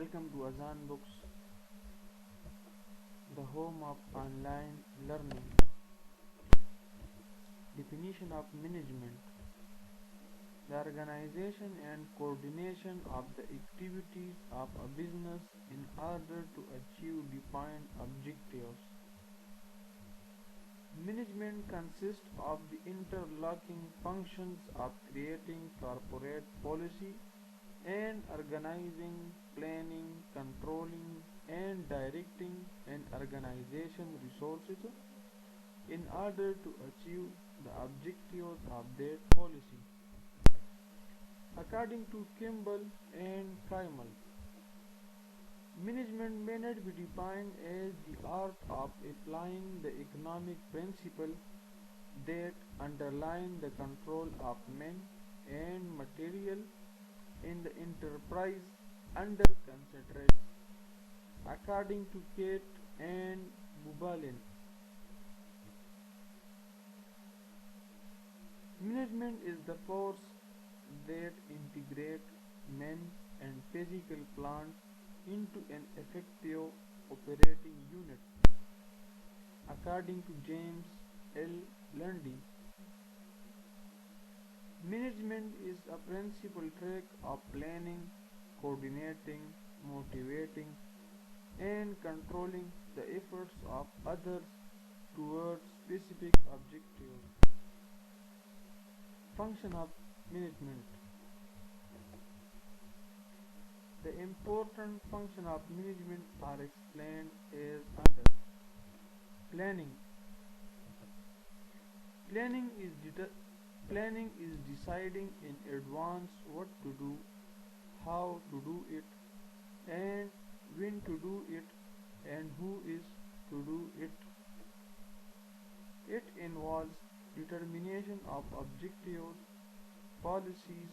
Welcome to Azan Books, the home of online learning. Definition of management: the organization and coordination of the activities of a business in order to achieve defined objectives. Management consists of the interlocking functions of creating corporate policy and organizing, planning, controlling, and directing an organization's resources in order to achieve the objectives of that policy. According to Kimball and Kimall, management may not be defined as the art of applying the economic principles that underlie the control of men and material in the enterprise under consideration. According to Kate and Bubaline, management is the force that integrates men and physical plants into an effective operating unit. According to James L. Lundy, management is a principal trait of planning, coordinating, motivating, and controlling the efforts of others towards specific objectives. Function of management: the important functions of management are explained as under. Planning. Planning is deciding in advance what to do, how to do it, and when to do it, and who is to do it. It involves determination of objectives, policies,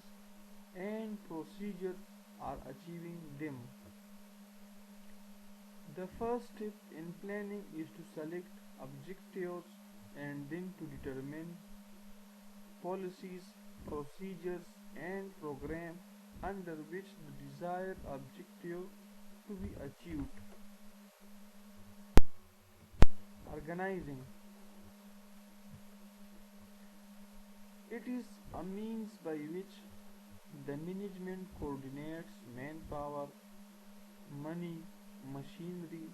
and procedures for achieving them. The first step in planning is to select objectives and then to determine policies, procedures, and programs under which the desired objective to be achieved. Organizing. It is a means by which the management coordinates manpower, money, machinery,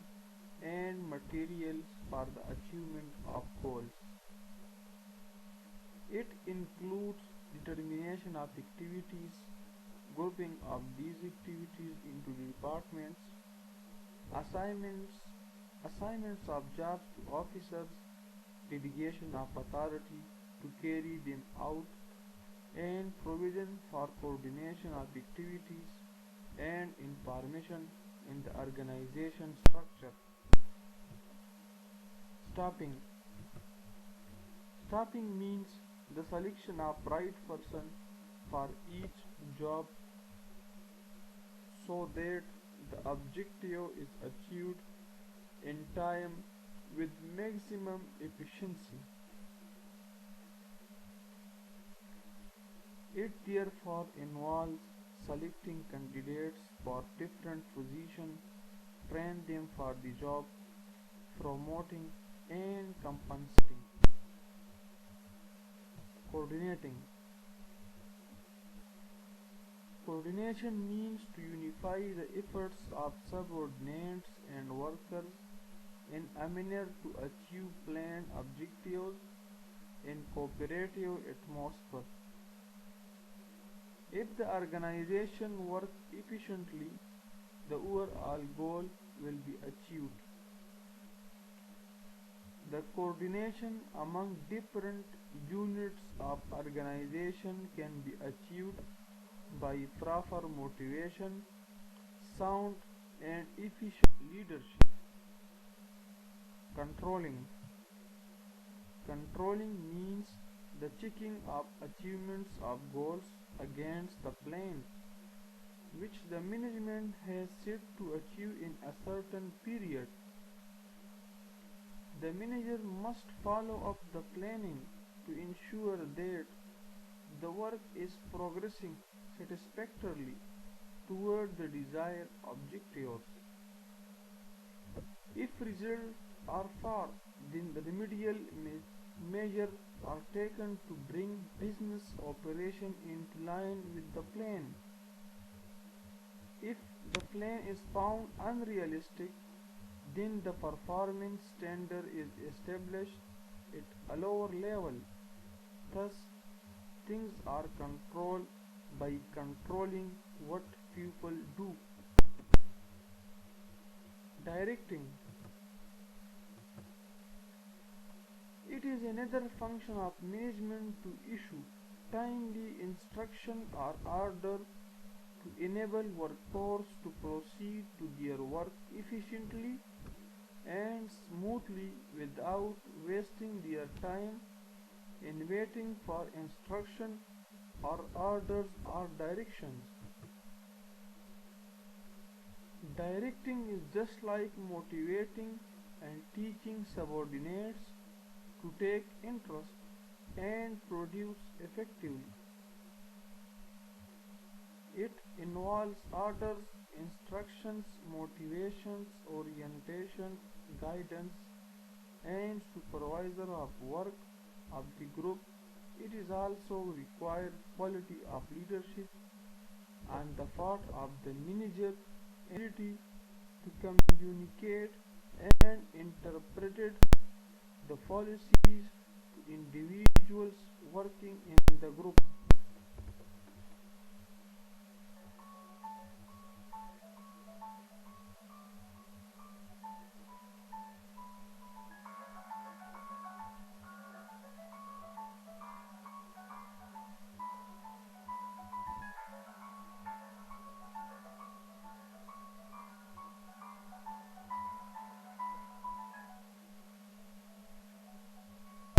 and materials for the achievement of goals. It includes determination of activities, grouping of these activities into departments, assignments of jobs to officers, delegation of authority to carry them out, and provision for coordination of activities and information in the organization structure. Staffing. Staffing means the selection of right person for each job so that the objective is achieved in time with maximum efficiency. It therefore involves selecting candidates for different positions, train them for the job, promoting and compensating. Coordinating. Coordination means to unify the efforts of subordinates and workers in a manner to achieve planned objectives in cooperative atmosphere. If the organization works efficiently, the overall goal will be achieved. The coordination among different units of organization can be achieved by proper motivation, sound and efficient leadership. Controlling. Controlling means the checking of achievements of goals against the plans which the management has set to achieve in a certain period. The manager must follow up the planning to ensure that the work is progressing satisfactorily toward the desired objectives. If results are far, then the remedial measures are taken to bring business operation into line with the plan. If the plan is found unrealistic, then the performance standard is established at a lower level. Thus, things are controlled by controlling what people do. Directing. It is another function of management to issue timely instruction or order to enable workforce to proceed to their work efficiently and smoothly without wasting their time in waiting for instruction or orders or directions. Directing is just like motivating and teaching subordinates to take interest and produce effectively. It involves orders, instructions, motivations, orientation, guidance, and supervisor of work of the group. It is also required quality of leadership on the part of the manager and ability to communicate and interpret the policies to individuals working in the group.